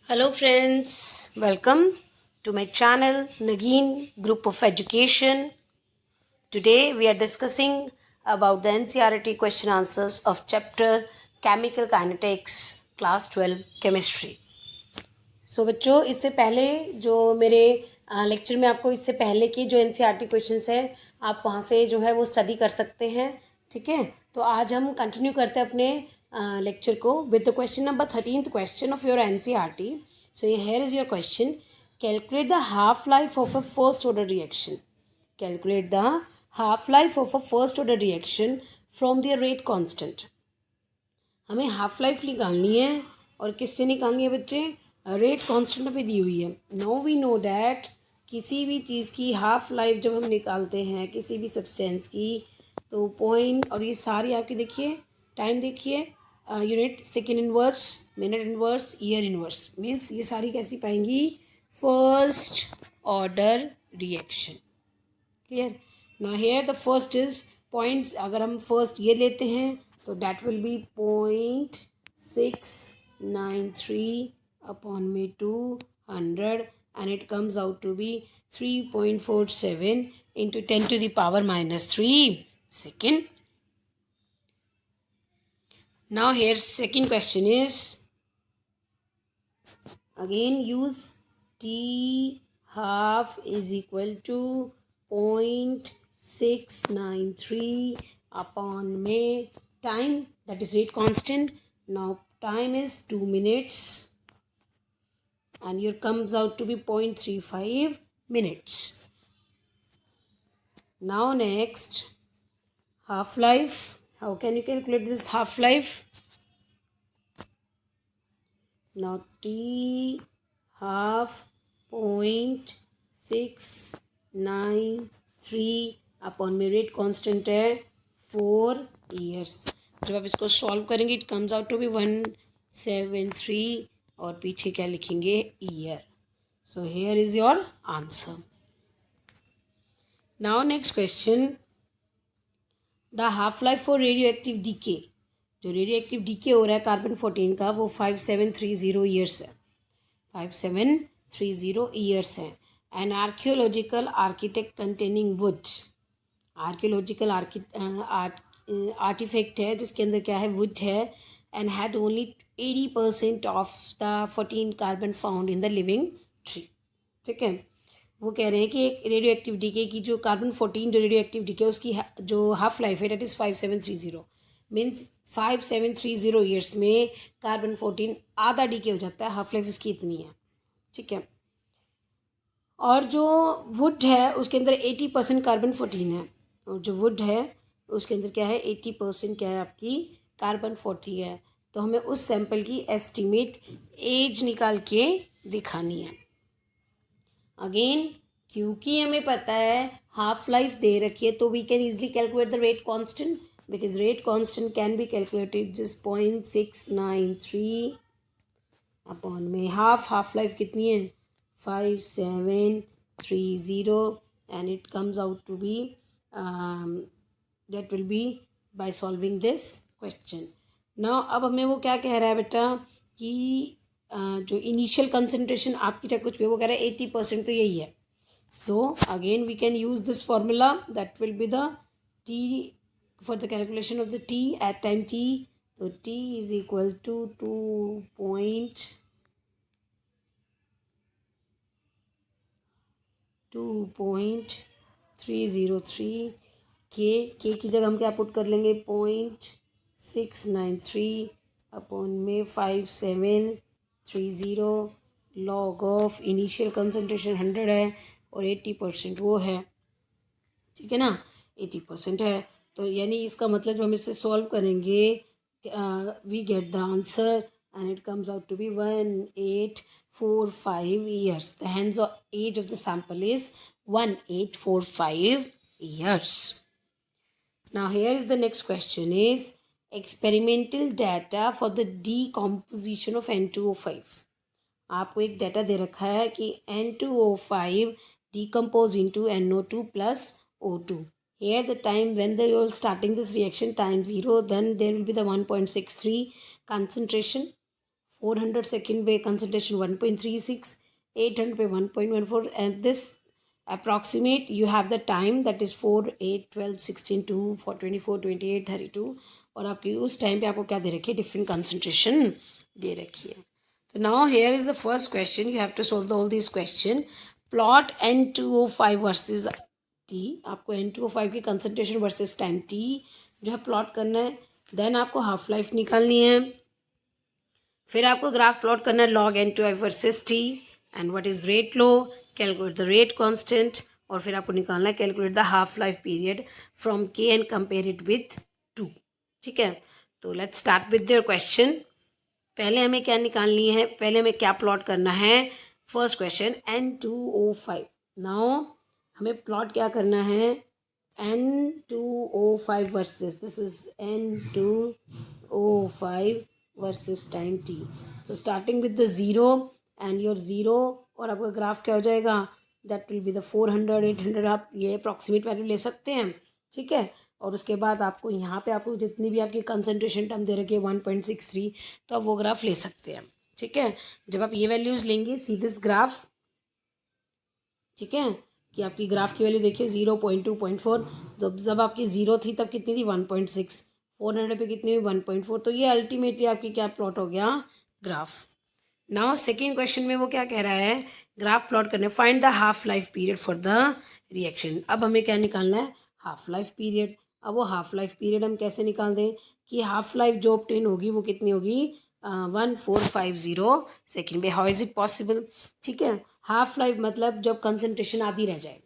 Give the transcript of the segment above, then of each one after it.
Hello friends, welcome to my channel Nagin Group of Education. Today we are discussing about the NCERT question answers of chapter Chemical Kinetics class 12 Chemistry. सो बच्चों इससे पहले जो मेरे lecture में आपको इससे पहले की जो NCERT क्वेश्चंस है आप वहाँ से जो है वो स्टडी कर सकते हैं। ठीक है, तो आज हम कंटिन्यू करते हैं अपने लेक्चर को with the question number 13th question of your NCERT. So here is your question. Calculate the half life of a first order reaction. Calculate the half life of a first order reaction from the rate constant. हमें half life निकालनी है और किससे निकालनी है बच्चे? Rate constant पे दी हुई है. नो वी नो डैट किसी भी चीज़ की हाफ लाइफ जब हम निकालते हैं किसी भी सब्सटेंस की तो पॉइंट और ये सारी आपकी देखिए टाइम देखिए unit second inverse minute inverse year inverse means ये सारी कैसी पाएंगी? First order reaction. Clear. Now here the first is points. अगर हम फर्स्ट ये लेते हैं तो डैट विल बी 0.693 upon में 200 and it comes out to be 3.47 into 10 to the power minus 3 second. Now here second question is again use T half is equal to 0.693 upon में time, that is rate constant. Now time is 2 minutes and here comes out to be 0.35 minutes. Now next half life. How can you calculate this half life? Now T half 0.693 upon में rate constant है 4 years. जब आप इसको solve करेंगे it comes out to be 173 और पीछे क्या लिखेंगे? Year. So here is your answer. Now next question. The half life for radioactive decay. जो रेडियो एक्टिव डीके हो रहा है कार्बन 14 का वो 5730 ईयर्स है. 5730 ईयर्स है. An archaeological architect containing wood. Archaeological artefact है जिसके अंदर क्या है? वुड है. And had only 80% of the 14 carbon found in the living tree. ठीक है, वो कह रहे हैं कि एक रेडियो एक्टिव डीके की जो कार्बन 14 जो रेडियो एक्टिव डीके उसकी जो हाफ लाइफ है डेट इज़ 5730 मीन्स 5730 ईयर्स में कार्बन 14 आधा डीके हो जाता है. हाफ लाइफ इसकी इतनी है. ठीक है, और जो वुड है उसके अंदर 80% कार्बन 14 है और जो वुड है उसके अंदर क्या है? 80% क्या है आपकी? कार्बन 40 है. तो हमें उस सैंपल की एस्टिमेट एज निकाल के दिखानी है. अगेन क्योंकि हमें पता है हाफ लाइफ दे रखी है तो we can easily calculate the rate constant because rate constant can be calculated जिस 0.693 अपॉन में हाफ लाइफ कितनी है? 5730 and it comes out to be that will be by solving this question. Now अब हमें वो क्या कह रहा है बेटा कि जो इनिशियल कंसनट्रेशन आपकी चाहे कुछ भी वो कह रहा है 80% तो यही है. So again we can use this formula that will be the t for the calculation of the t at time t. तो टी इज इक्वल टू 2.303 के की जगह हम क्या पुट कर लेंगे? 0.693 अपॉन में 5730 लॉग ऑफ इनिशियल कंसनट्रेशन 100 है और 80% वो है. ठीक है ना, 80% है. तो यानी इसका मतलब जब हम इसे सॉल्व करेंगे we get the answer and it comes out to be 1845 years. The hence age of the sample is 1845 years. Now here is the next question is experimental data for the decomposition of N2O5. आपको एक data दे रखा है कि N2O5 decompose into NO2 plus O2. Here the time when you are starting this reaction time 0, then there will be the 1.63 concentration 400 second पे concentration 1.36, 800 पे 1.14 and this approximate you have the time that is 4, 8, 12, 16, 2, 4, 24, 28, 32 और आपकी उस time पे आपको क्या दे रखी है, डिफरेंट कंसंट्रेशन दे रखी है. तो now here is the first question, you have to solve all this question. Plot N2O5 versus T. आपको N2O5 की कंसंट्रेशन वर्सेज टाइम T जो है प्लॉट करना है. देन आपको हाफ लाइफ निकालनी है. फिर आपको ग्राफ प्लॉट करना है log N2O5 versus T and what is rate low, calculate the rate constant और फिर आपको निकालना है calculate the half life period from K and compare it with 2. ठीक है, तो let's start with their question. पहले हमें क्या निकालनी है, पहले हमें क्या प्लॉट करना है. First question N2O5. नाउ हमें प्लॉट क्या करना है, N2O5 versus, this is N2O5 versus time T. तो starting with the zero and your zero और आपका ग्राफ क्या हो जाएगा, दैट विल बी द 400, 800. आप ये अप्रॉक्सीमेट वैल्यू ले सकते हैं. ठीक है, और उसके बाद आपको यहाँ पे आपको जितनी भी आपकी कंसंट्रेशन टर्म दे रखी है 1.63, तो आप वो ग्राफ ले सकते हैं. ठीक है, जब आप ये वैल्यूज़ लेंगे सी दिस ग्राफ. ठीक है, कि आपकी ग्राफ की वैल्यू देखिए 0.2.4. जब आपकी ज़ीरो थी तब कितनी थी 1.6, 400 पे कितनी हुई 1.4. तो ये अल्टीमेटली आपकी क्या प्लॉट हो गया, ग्राफ. नाउ सेकेंड क्वेश्चन में वो क्या कह रहा है, ग्राफ प्लॉट करने, find the half life period for the reaction. अब हमें क्या निकालना है, हाफ लाइफ पीरियड. अब वो हाफ लाइफ पीरियड हम कैसे निकाल दें कि हाफ लाइफ जो ऑब्टेन होगी वो कितनी होगी, 1450 सेकेंड पे. How is it possible. ठीक है, हाफ लाइफ मतलब जब कंसंट्रेशन आधी रह जाए.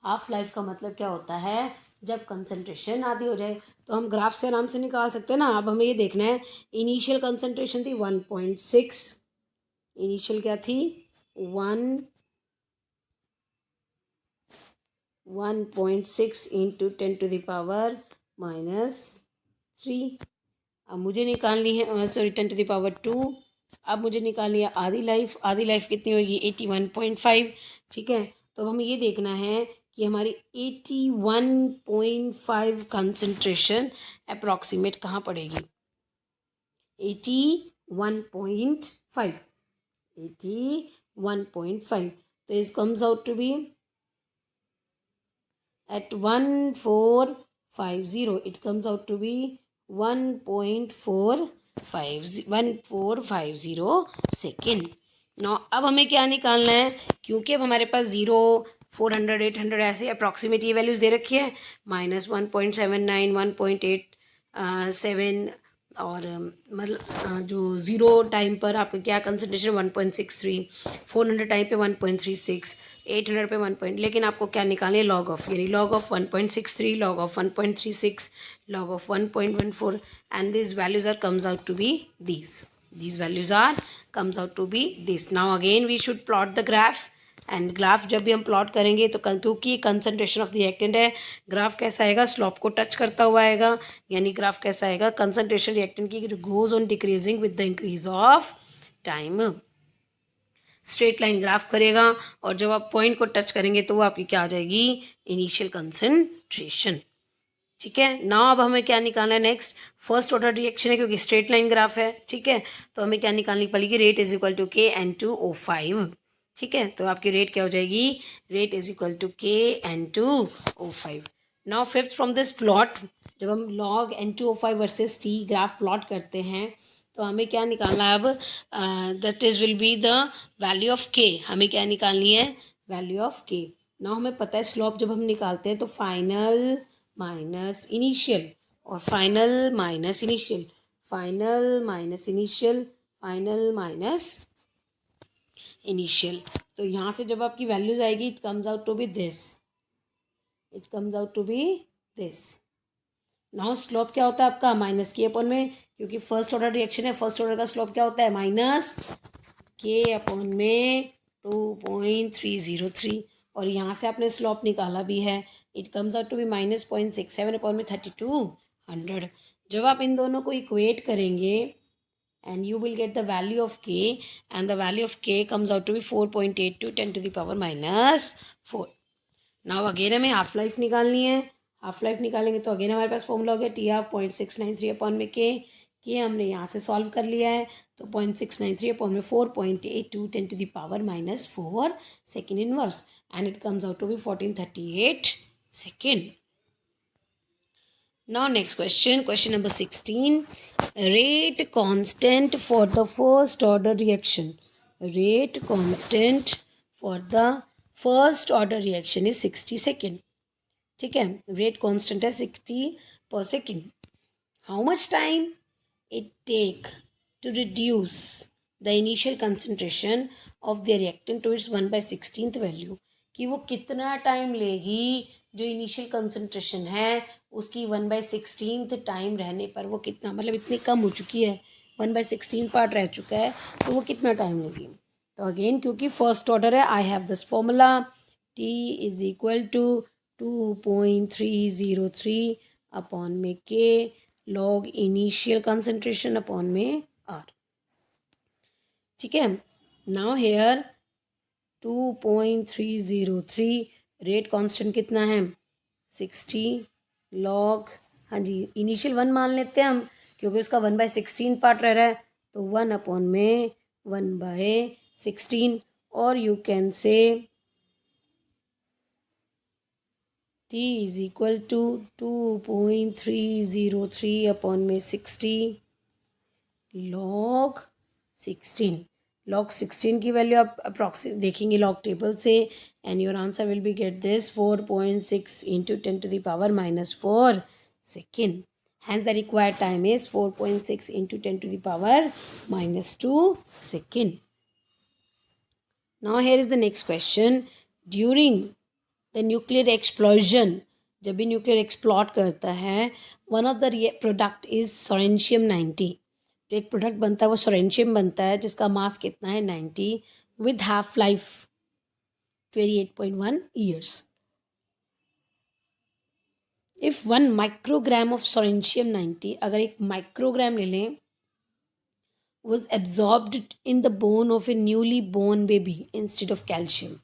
हाफ लाइफ का मतलब क्या होता है, जब कंसंट्रेशन आधी हो जाए. तो हम ग्राफ से आराम से निकाल सकते हैं ना. अब हमें ये देखना है, इनिशियल कंसंट्रेशन थी 1.6. इनिशियल क्या थी 1.6 इंटू 10⁻⁻3. अब मुझे निकालनी है, सॉरी 10⁻². अब मुझे निकालनी है आधी लाइफ. आधी लाइफ कितनी होगी 81.5. ठीक है, तो हमें ये देखना है कि हमारी 81.5 कंसंट्रेशन अप्रॉक्सीमेट कहाँ पड़ेगी, 81.5. 81.5. तो इस comes out to be at 1450. It comes out to be 1450 second. Now अब हमें क्या निकालना है, क्योंकि अब हमारे पास 0, 400, 800 ऐसे अप्रॉक्सीमेट ये वैल्यूज़ दे रखी है. -1.79, 1.87 और मतलब जो ज़ीरो टाइम पर आपका क्या कंसंट्रेशन 1.63, 400 टाइम पे 1.36, 800 पे 1. लेकिन आपको क्या निकालने, लॉग ऑफ, यानी log of 1.63, log of 1.36, log of 1.14 and this values are comes out to be these values are comes out to be this. Now again we should plot the graph. And graph जब भी हम plot करेंगे तो क्योंकि concentration of the reactant है, graph कैसा आएगा, slope को टच करता हुआ आएगा. यानी ग्राफ कैसा आएगा, कंसंट्रेशन रिएक्टेंट की goes on decreasing with the increase of time. Straight line graph करेगा और जब आप पॉइंट को टच करेंगे तो वो आपकी क्या आ जाएगी, इनिशियल कंसंट्रेशन. ठीक है, नाउ अब हमें क्या निकालना है, नेक्स्ट फर्स्ट ऑर्डर रिएक्शन है क्योंकि स्ट्रेट लाइन ग्राफ है. ठीक है, तो हमें क्या निकालनी पड़ेगी, रेट इज इक्वल टू के N2O5. ठीक है, तो आपकी रेट क्या हो जाएगी, रेट इज इक्वल टू के N2O5. Now fifth from this plot, जब हम log N2O5 versus T graph plot करते हैं तो हमें क्या निकालना है, अब that is will be the value of के. हमें क्या निकालनी है, वैल्यू ऑफ के. नाउ हमें पता है स्लोप जब हम निकालते हैं तो फाइनल माइनस इनिशियल और final minus initial, final minus initial, final minus initial. तो यहाँ से जब आपकी वैल्यूज आएगी, it comes out to be this, it comes out to be this. Now slope क्या होता है आपका, माइनस के अपॉन में, क्योंकि फर्स्ट ऑर्डर रिएक्शन है, फर्स्ट ऑर्डर का स्लोप क्या होता है, माइनस के अपॉन में 2.303. और यहाँ से आपने स्लोप निकाला भी है, it comes out to be -0.67 upon में 3200. जब आप इन दोनों को इक्वेट करेंगे and you will get the value of k, and the value of k comes out to be 4.82 10⁻⁻4. Now again हमें हाफ लाइफ निकालनी है. हाफ लाइफ निकालेंगे तो अगेन हमारे पास फॉर्मूला हो गया T ऑफ 0.693 अपॉन में के हमने यहाँ से सॉल्व कर लिया है. तो 0.693 अपॉन में 4.82 10 to the power minus 4 second inverse, and it comes out to be 1438 second. Now next question, question number 16. Rate constant for the first order reaction. Rate constant for the first order reaction is 60 second. ठीक है, rate constant है 60 per second. How much time it take to reduce the initial concentration of the reactant to its 1/16th value, कि वो कितना time लेगी जो initial concentration है उसकी 1/16th टाइम रहने पर, वो कितना, मतलब इतनी कम हो चुकी है, 1/16 पार्ट रह चुका है, तो वो कितना टाइम लेगी. तो अगेन क्योंकि फर्स्ट ऑर्डर है, I have this formula, T is equal to 2.303 upon में K log initial concentration upon में R. ठीक है, नाउ हेयर 2.303 रेट कांस्टेंट कितना है 60 लॉग, हाँ जी इनिशियल 1 मान लेते हैं हम क्योंकि उसका 1/16 पार्ट रह रहा है, तो 1 अपॉन में 1/16, और you can say T is equal to 2.303 upon में 60 log 16. log 16 की वैल्यू आप अप्रॉक्सीमेट देखेंगे लॉग टेबल से, and your answer will be get this 4.6 into 10 to the power minus 4 second. Hence the required time is 4.6 into 10 to the power minus 2 second. Now here is the next question. During the nuclear explosion, जब भी nuclear explode करता है, one of the product is strontium 90. जो एक product बनता है वो सोरेंशियम बनता है जिसका मास कितना है 90, with half life 28.1 years. If 1 microgram of strontium 90, अगर एक माइक्रोग्राम ले लें, was absorbed in the bone of a newly born baby instead of calcium.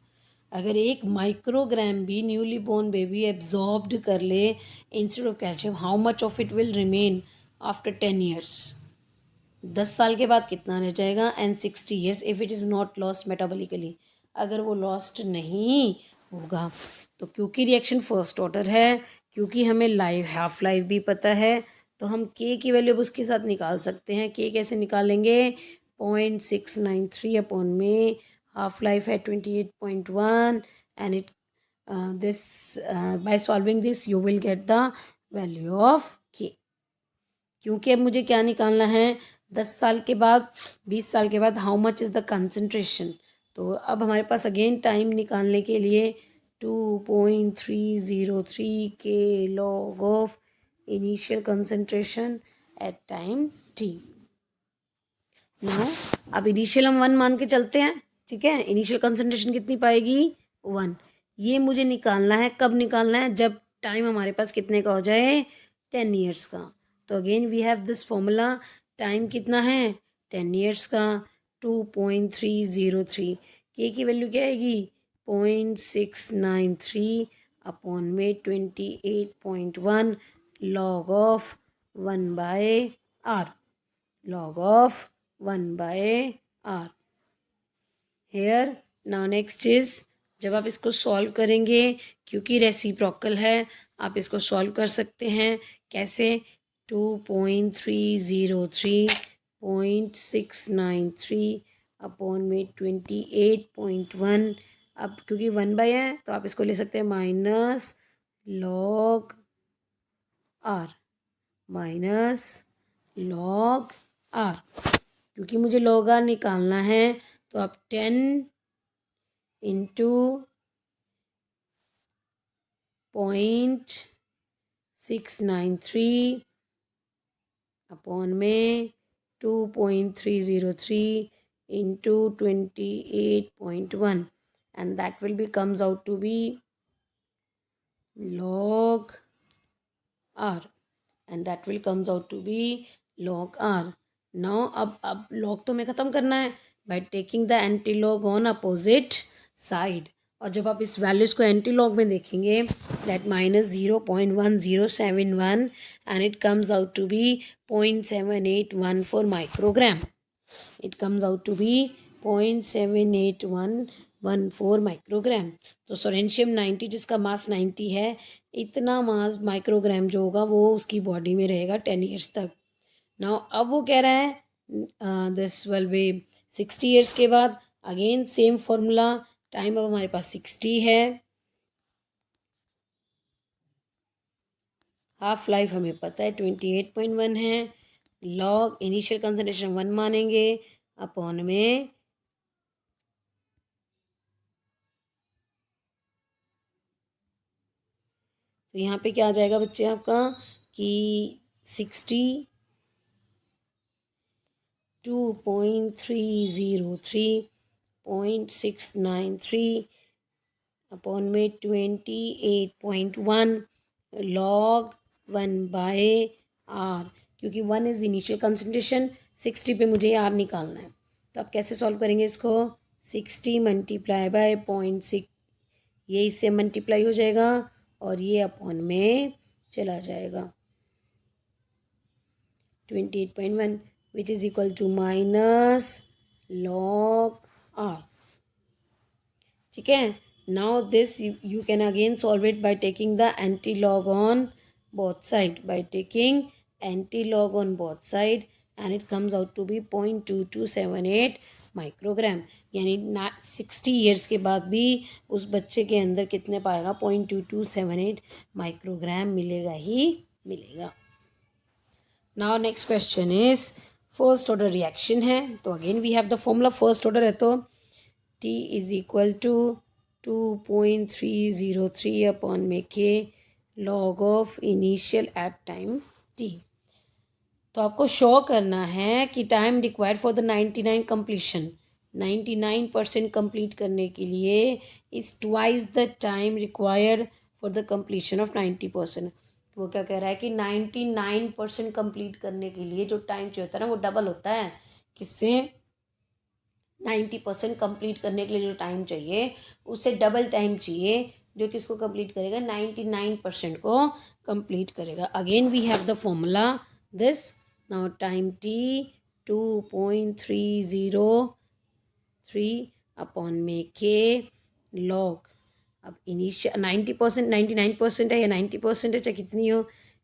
अगर एक माइक्रोग्राम भी न्यूली बोर्न बेबी एब्जॉर्ब्ड कर ले instead of calcium, how much of it will remain after 10 years. 10 साल के बाद कितना रह जाएगा, and 60 years if it is not lost metabolically, अगर वो लॉस्ट नहीं होगा. तो क्योंकि रिएक्शन फर्स्ट ऑर्डर है, क्योंकि हमें लाइफ हाफ लाइफ भी पता है, तो हम के की वैल्यू अब उसके साथ निकाल सकते हैं. के कैसे निकालेंगे, 0.693 अपॉन में half life at 28.1, and it this by solving this you will get the value of K. क्योंकि अब मुझे क्या निकालना है, 10 साल के बाद 20 साल के बाद how much is the concentration. तो अब हमारे पास अगेन टाइम निकालने के लिए 2.303 K log of initial concentration at time T. Now अब इनिशियल हम 1 मान के चलते हैं, ठीक है. इनिशियल कंसंट्रेशन कितनी पाएगी 1. ये मुझे निकालना है, कब निकालना है, जब टाइम हमारे पास कितने का हो जाए 10 years का. तो again we have this formula, time कितना है 10 years का, 2.303 के की वैल्यू क्या आएगी 0.693 अपॉन में 28.1 log of 1/r, log of 1/r. Here now next is, जब आप इसको सॉल्व करेंगे, क्योंकि रेसिप्रोकल है, आप इसको सॉल्व कर सकते हैं. कैसे, 2.303 0.693 अपॉन में 28.1. अब क्योंकि 1/, है तो आप इसको ले सकते हैं minus log r, minus log r. क्योंकि मुझे log r निकालना है, तो आप 10 इंटू 0.693 अपॉन में 2.303 into 28.1, and that will be comes out to be log r, and that will comes out to be log r. now अब log तो हमें ख़त्म करना है by taking the anti-log on opposite side. और जब आप इस वैल्यूज़ को एंटी लॉग में देखेंगे, that minus 0.1071 and it comes out to be 0.7814 microgram. It comes out to be 0.78114 microgram. तो सोरेंशियम 90 जिसका मास 90 है, इतना मास माइक्रोग्राम जो होगा वो उसकी बॉडी में रहेगा 10 ईयर्स तक। नाउ अब वो कह रहा है दिस विल बी 60 ईयर्स के बाद। अगेन सेम फॉर्मूला, टाइम अब हमारे पास 60 है, हाफ लाइफ हमें पता है 28.1 है, लॉग इनिशियल कंसंट्रेशन 1 मानेंगे अपॉन में तो यहाँ पे क्या आ जाएगा बच्चे आपका कि 62.303.693 अपॉन में 28.1 लॉग 1/r, क्योंकि 1 इज़ इनिशियल कंसंट्रेशन, 60 पे मुझे आर निकालना है। तो आप कैसे सॉल्व करेंगे इसको? 60 मल्टीप्लाई बाय 0.6, ये इससे मल्टीप्लाई हो जाएगा और ये अपॉन में चला जाएगा 28.1 which is equal to minus log R. ठीक है, now this you can again solve it by taking the anti-log on both side, by taking anti-log on both side and it comes out to be 0.2278 microgram. यानी 60 years के बाद भी उस बच्चे के अंदर कितने पाएगा? 0.2278 माइक्रोग्राम मिलेगा ही मिलेगा। Now next question is first order reaction है, तो again we have the formula, first order है तो T is equal to 2.303 upon में K log of initial at time T। तो आपको शो करना है कि time required for the 99 completion, 99% complete करने के लिए is twice the time required for the completion of 90%। वो क्या कह रहा है कि 99% कंप्लीट करने के लिए जो टाइम चाहिए होता है ना वो डबल होता है। किससे? 90% कंप्लीट करने के लिए जो टाइम चाहिए उससे डबल टाइम चाहिए, जो किसको कंप्लीट करेगा? 99% को कंप्लीट करेगा। Again we have the formula this, now time T 2.303 upon में के लॉग, अब इनिशियल 90% 99% है या 90% है, चाहे कितनी हो,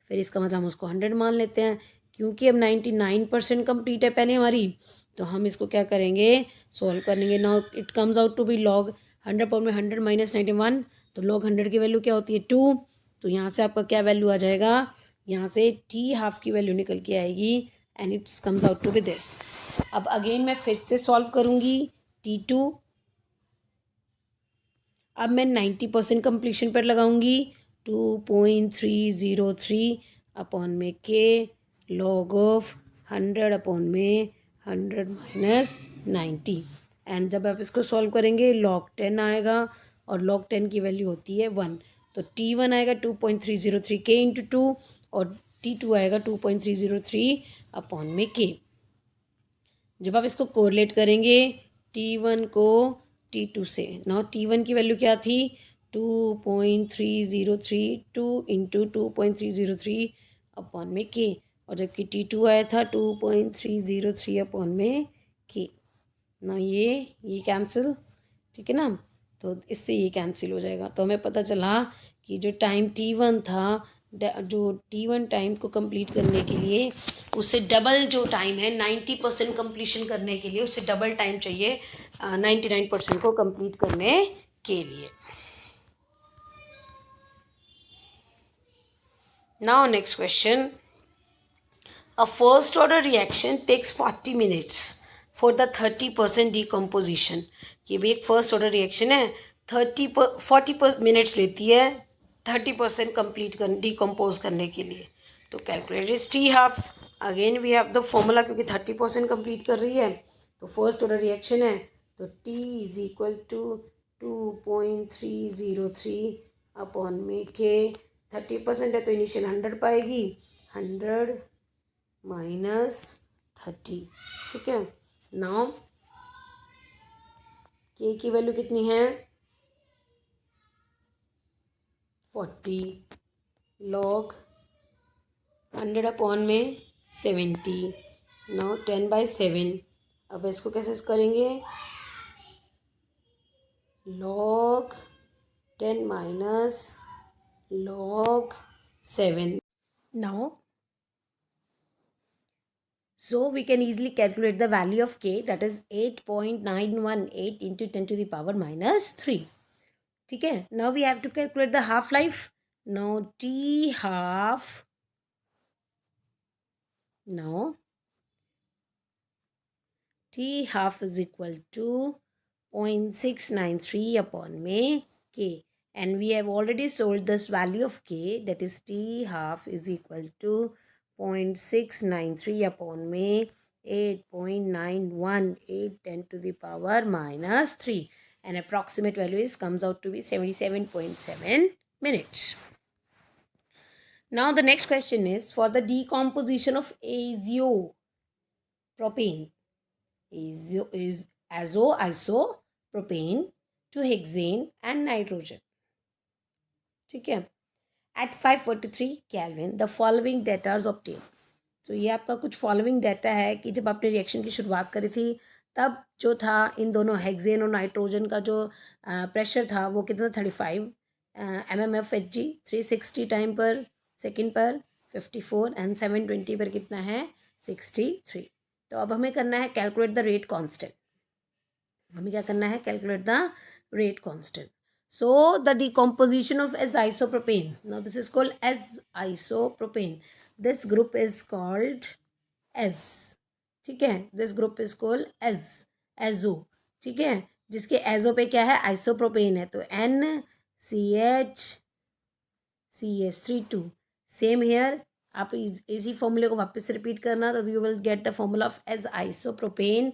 फिर इसका मतलब हम उसको 100 मान लेते हैं। क्योंकि अब 99% कंप्लीट है पहले हमारी, तो हम इसको क्या करेंगे? सॉल्व करेंगे। Now it comes out to be log 100 upon में 100 माइनस 91, तो लॉग 100 की वैल्यू क्या होती है? 2। तो यहाँ से आपका क्या वैल्यू आ जाएगा? यहाँ से टी हाफ की वैल्यू निकल के आएगी and it's comes out to be this. अब अगेन मैं फिर से सॉल्व करूँगी T2। अब मैं 90% कंप्लीशन पर लगाऊंगी 2.303 अपॉन में के लॉग ऑफ 100 अपॉन में 100 माइनस 90, एंड जब आप इसको सॉल्व करेंगे लॉग 10 आएगा और लॉग 10 की वैल्यू होती है 1, तो T1 आएगा 2.303 के इंटू 2 और T2 आएगा 2.303 अपॉन में के। जब आप इसको कोरिलेट करेंगे T1 को T2 से, नाउ T1 की वैल्यू क्या थी? 2.3032 इंटू 2.303 अपॉन में के, और जबकि T2 आया था 2.303 अपॉन में के। ना ये कैंसिल, ठीक है ना, तो इससे ये कैंसिल हो जाएगा। तो हमें पता चला कि जो टाइम T1 था, जो T1 टाइम को कंप्लीट करने के लिए उससे डबल जो टाइम है 90% कंप्लीशन करने के लिए, उससे डबल टाइम चाहिए 99% को कंप्लीट करने के लिए। Now next question, a first order reaction takes 40 minutes for the 30% decomposition. ये भी एक फर्स्ट ऑर्डर रिएक्शन है, 40 मिनट्स लेती है 30% कंप्लीट कर डिकम्पोज करने के लिए। तो calculate is T half. Again we have the formula, क्योंकि 30% कंप्लीट कर रही है तो फर्स्ट ऑर्डर रिएक्शन है, तो T is equal to 2.303 upon में के, 30% है तो इनिशियल 100 पाएगी, 100 माइनस 30। ठीक है, नाउ के की वैल्यू कितनी है? 40 लॉग 100 अपॉन में 70, नाउ 10/7 अब इसको कैसे करेंगे, log 10 minus log 7. Now, so we can easily calculate the value of k, that is 8.918 into 10 to the power minus 3. ठीक है. Now we have to calculate the half life. Now t half. Now t half is equal to 0.693 upon में k, and we have already solved this value of k, that is t half is equal to 0.693 upon में 8.918 10 to the power minus 3, and approximate value is comes out to be 77.7 minutes. Now the next question is for the decomposition of azopropane. Is isopropane to hexane and nitrogen. ठीक है. At 543 Kelvin the following data is obtained. तो ये आपका कुछ following data है कि जब आपने रिएक्शन की शुरुआत करी थी तब जो था इन दोनों हेक्सेन और नाइट्रोजन का जो प्रेशर था वो कितना 35 mmFHg, 360 टाइम पर सेकेंड पर 54 एंड 720 पर कितना है 63. तो अब हमें करना है कैलकुलेट द रेट कांस्टेंट. हमें क्या करना है, calculate the rate constant. So the decomposition of azo isopropane. Now this is called azo isopropane. This group is called azo. ठीक है, this group is called azo, azo. ठीक है, जिसके azo पे क्या है, आइसोप्रोपेन है, तो NCH3 सेम हेयर. आप इसी फॉर्मूले को वापस से रिपीट करना, तो you will get the formula of azo isopropane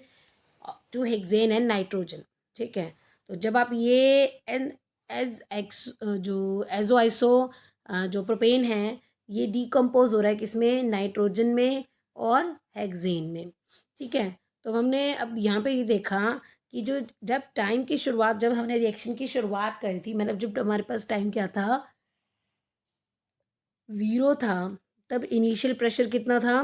to hexane and nitrogen. ठीक है, तो जब आप ये एन एज एक्स जो एजो आइसो जो प्रोपेन है ये डिकम्पोज हो रहा है किसमें, नाइट्रोजन में और हेक्सेन में. ठीक है, तो हमने अब यहाँ पे ये देखा कि जो जब टाइम की शुरुआत, जब हमने रिएक्शन की शुरुआत करी थी, मतलब जब हमारे पास टाइम क्या था, 0 था, तब इनिशियल प्रेशर कितना था,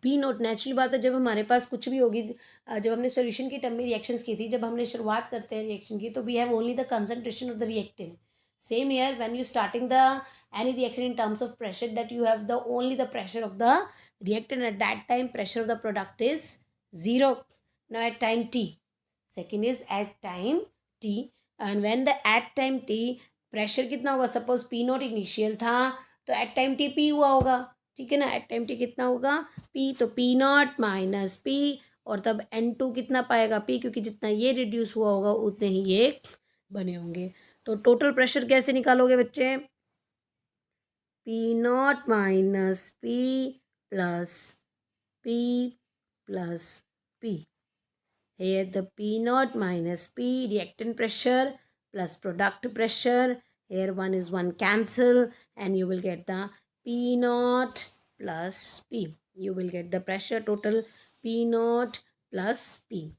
पी नोट. नेचुरल बात है, जब हमारे पास कुछ भी होगी, जब हमने सॉल्यूशन की टर्म में रिएक्शंस की थी, जब हमने शुरुआत करते हैं रिएक्शन की, तो we have only the concentration of the reactant. Same here when you starting the any reaction in terms of pressure, that you have the only the pressure of the reactant. At that time pressure of the product is 0. Now at time t, second is at time t, and when the at time t pressure कितना होगा, suppose p not initial था, तो at time t p हुआ होगा. ठीक है ना, eight time T कितना होगा p, तो p नॉट माइनस p, और तब n2 कितना पाएगा p, क्योंकि जितना ये रिड्यूस हुआ होगा उतने ही ये बने होंगे. तो टोटल प्रेशर कैसे निकालोगे बच्चे, p not minus p plus p plus p. Here the p naught minus p reactant pressure plus product pressure. Here one is one cancel and you will get the p naught plus p. You will get the pressure total p naught plus p.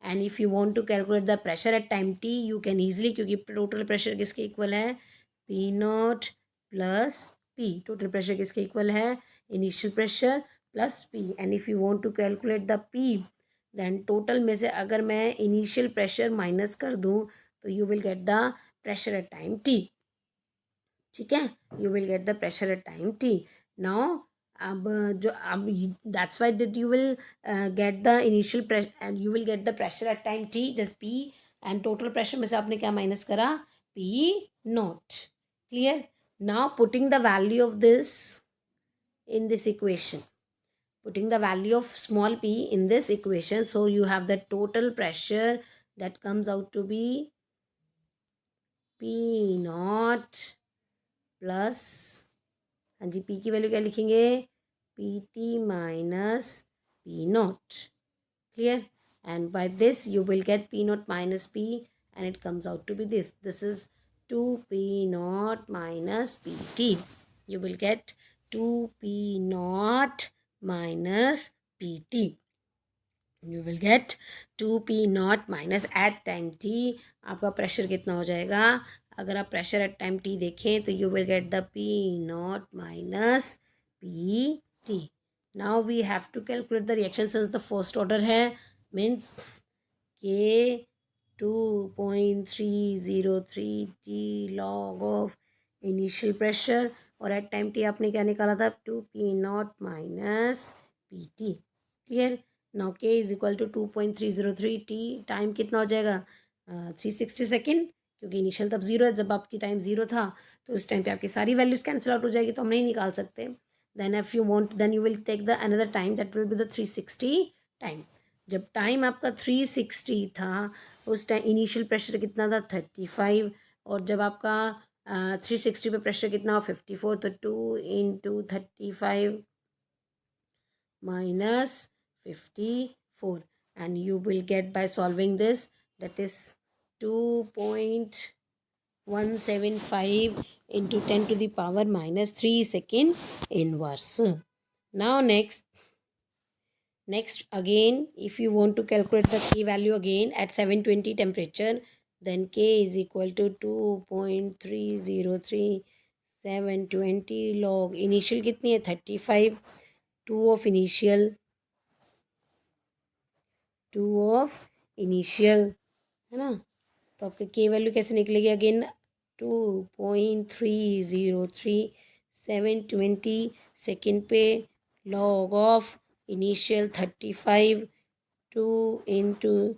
And if you want to calculate the pressure at time t, you can easily, क्योंकि total pressure किसके equal है, p naught plus p. Total pressure किसके equal है, initial pressure plus p. And if you want to calculate the p, then total में से अगर मैं initial pressure minus कर दूं, तो you will get the pressure at time T. ठीक है, you will get the pressure at time T. Now अब that's why that you will get the initial pressure and you will get the pressure at time T just P, and total pressure में से आपने क्या minus करा, P naught. Clear. Now putting the value of this in this equation, putting the value of small p in this equation, so you have the total pressure that comes out to be p naught plus, हाँ जी, p की value क्या लिखेंगे, pt minus p naught. Clear. And by this you will get p naught minus p, and it comes out to be this. This is 2p naught minus pt. You will get 2p naught minus pt. You will get 2p naught minus at time t. आपका pressure कितना हो जाएगा, अगर आप pressure at time t देखें तो you will get the p naught minus pt. Now we have to calculate the reaction since the first order है, means K 2.303 T log of initial pressure, और at time T आपने क्या निकाला था 2p0 minus P T. Clear. Now K is equal to 2.303 T, time कितना हो जाएगा 360 second, क्योंकि इनिशियल तब जीरो है जब आपकी टाइम जीरो था, तो उस टाइम पे आपकी सारी वैल्यूज कैंसिल आउट हो जाएगी, तो हम नहीं निकाल सकते। Then if you want then you will take the another time, that will be the 360 time. जब टाइम आपका 360 था उस टाइम इनिशियल प्रेशर कितना था 35, और जब आपका 360 पे प्रेशर कितना हो 54, तो 2 into 35 minus 54, and you will get by solving this, that is 2.175 into 10 to the power minus 3 second inverse. Now next again, if you want to calculate the k value again at 720 temperature, then k is equal to 2.303 720 log initial कितनी है 35, 2 of initial है ना, तो आपकी के value कैसे निकलेगी again 2.303 720 second पे log of initial 35, 2 into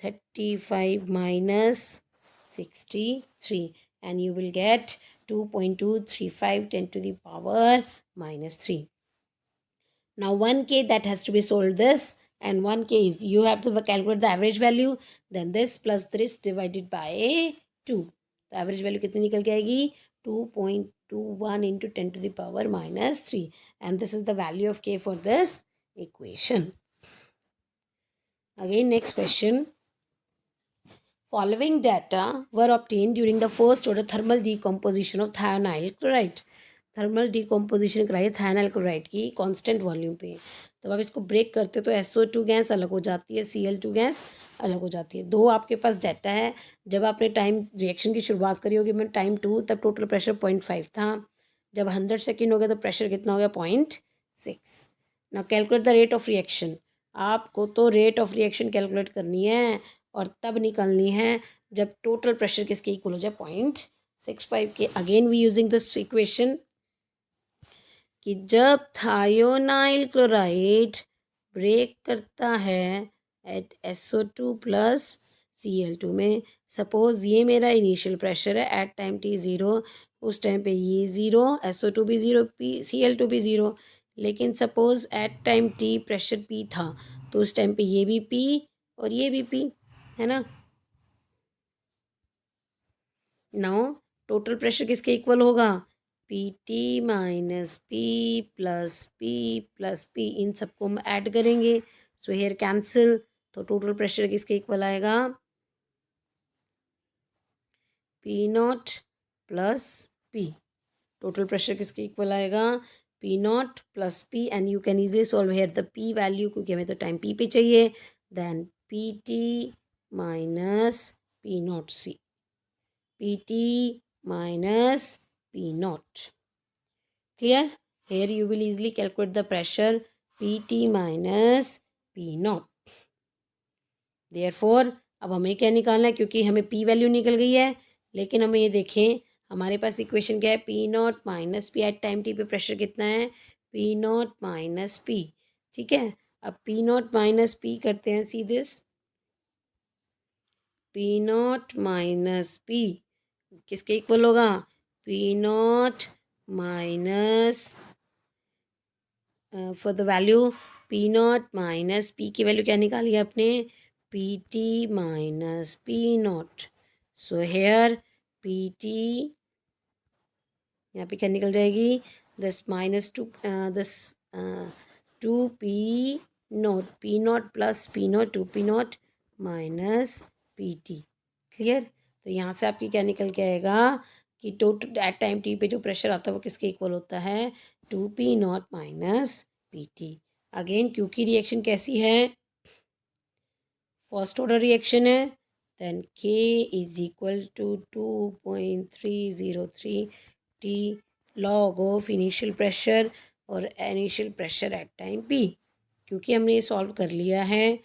35 minus 63, and you will get 2.235 10 to the power minus 3. Now 1k that has to be solved this, and 1k is you have to calculate the average value, then this plus this divided by 2. तो average value कितनी निकल के आएगी 2.21 into 10 to the power minus 3, and this is the value of k for this equation. Again next question. Following data were obtained during the first order thermal decomposition of thionyl chloride. Thermal decomposition कराइए थायनाइल chloride की constant volume पे। तब आप इसको break करते तो SO2 gas अलग हो जाती है, Cl2 गैस अलग हो जाती है। दो आपके पास डाटा है, जब आपने टाइम रिएक्शन की शुरुआत करी होगी मैं टाइम 2, तब टोटल प्रेशर 0.5 था, जब 100 सेकेंड हो गया तो प्रेशर कितना हो गया 0.6। ना calculate the rate of reaction, आपको तो रेट ऑफ रिएक्शन कैलकुलेट करनी है और तब निकालनी है जब टोटल प्रेशर किसके इक्वल हो जाए 0.65 के। Again we using this equation कि जब थायोनाइल क्लोराइड ब्रेक करता है एट SO2 प्लस Cl2 में, सपोज ये मेरा इनिशियल प्रेशर है एट टाइम t ज़ीरो, उस टाइम पे ये ज़ीरो, SO2 भी ज़ीरो, Cl2 भी ज़ीरो, लेकिन suppose at time t pressure P था तो उस टाइम पे ये भी P और ये भी P है ना। नाउ टोटल प्रेशर किसके इक्वल होगा PT minus P plus P, इन सबको हम ऐड करेंगे, सो हेयर कैंसिल, तो टोटल प्रेशर किसके इक्वल आएगा P0 plus P। Total pressure किसके इक्वल आएगा P0 plus P, and you can easily solve here the P value, क्योंकि हमें तो टाइम P पे चाहिए। Then PT minus P0 C, PT minus P0. Clear? Here you will easily calculate the pressure PT minus P0. Therefore, अब हमें क्या निकालना है, क्योंकि हमें P वैल्यू निकल गई है, लेकिन हमें ये देखें हमारे पास इक्वेशन क्या है P0 minus P, at time T पे प्रेशर कितना है P0 माइनस P। ठीक है, अब P0 माइनस P करते हैं सीधे, P0 माइनस P किसके इक्वल होगा P0 minus for the value P0 minus P की वैल्यू क्या निकाली है आपने PT minus P0, so here PT यहाँ पे क्या निकल जाएगी दस माइनस टू दस 2P0 P0 plus P0 2P0 minus PT। Clear. तो यहाँ से आपकी क्या निकल के आएगा कि टोटल एट टाइम T पे जो प्रेशर आता है वो किसके इक्वल होता है 2P0 माइनस PT। अगेन क्योंकि रिएक्शन कैसी है फर्स्ट ऑर्डर रिएक्शन है, then K is equal to 2.303 T log of initial pressure और initial pressure at time P। क्योंकि हमने ये सॉल्व कर लिया है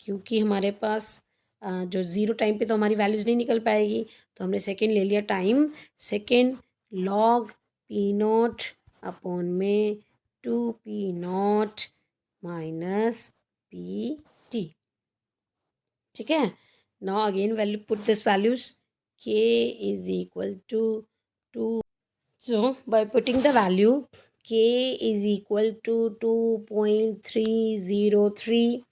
क्योंकि हमारे पास जो ज़ीरो टाइम पे तो हमारी वैल्यूज़ नहीं निकल पाएगी, तो हमने सेकेंड ले लिया time. Second log P naught upon में 2p0 माइनस पी टी। ठीक है, now again value put this values, k is equal to 2। So by putting the value k is equal to 2.303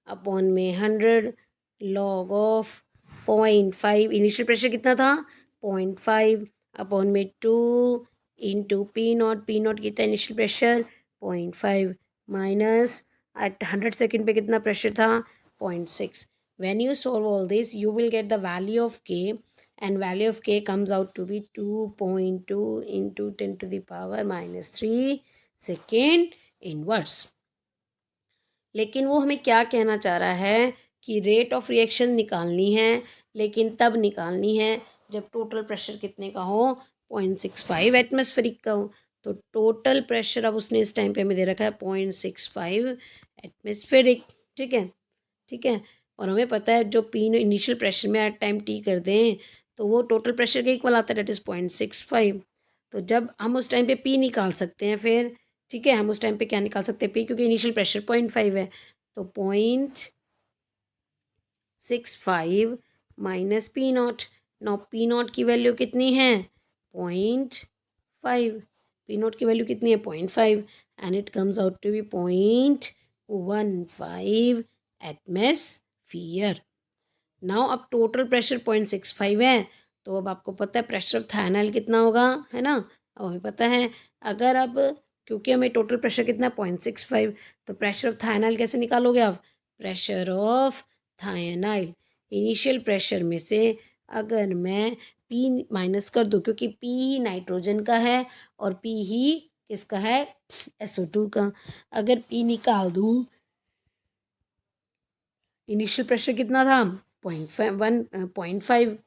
upon में 100 log of 0.5, initial pressure कितना था 0.5 upon में 2 into P naught कितना initial pressure 0.5 minus at 100 second पे कितना pressure था 0.6। when you solve all this you will get the value of k, and value of k comes out to be 2.2 into 10 to the power minus 3 second inverse। लेकिन वो हमें क्या कहना चाह रहा है कि रेट ऑफ रिएक्शन निकालनी है, लेकिन तब निकालनी है जब टोटल प्रेशर कितने का हो 0.65 एटमॉस्फेरिक का हो। तो टोटल प्रेशर अब उसने इस टाइम पे हमें दे रखा है 0.65 एटमॉस्फेरिक। ठीक है, ठीक है, और हमें पता है जो पी इनिशियल प्रेशर में एट टाइम टी कर दें तो वो टोटल प्रेशर के इक्वल आता है, डेट इज़ 0.65। तो जब हम उस टाइम पे पी निकाल सकते हैं फिर, ठीक है, हम उस टाइम पे क्या निकाल सकते हैं पी, क्योंकि इनिशियल प्रेशर 0.5 है, तो 0.65 minus P not. Now P not की वैल्यू कितनी है 0.5, पी नॉट की वैल्यू कितनी है 0.5 and it comes out to be 0.15 atmosphere. Now अब टोटल प्रेशर 0.65 है, तो अब आपको पता है प्रेशर ऑफ थायनाइल कितना होगा, है ना, अब हमें पता है। अगर अब क्योंकि हमें टोटल प्रेशर कितना है 0.65, तो प्रेशर ऑफ थायनाइल कैसे निकालोगे आप, प्रेशर ऑफ थायनाइल इनिशियल प्रेशर में से अगर मैं पी माइनस कर दूँ, क्योंकि पी ही नाइट्रोजन का है और पी ही किसका है SO2 का, अगर पी निकाल दूँ इनिशियल प्रेशर कितना था 0.5,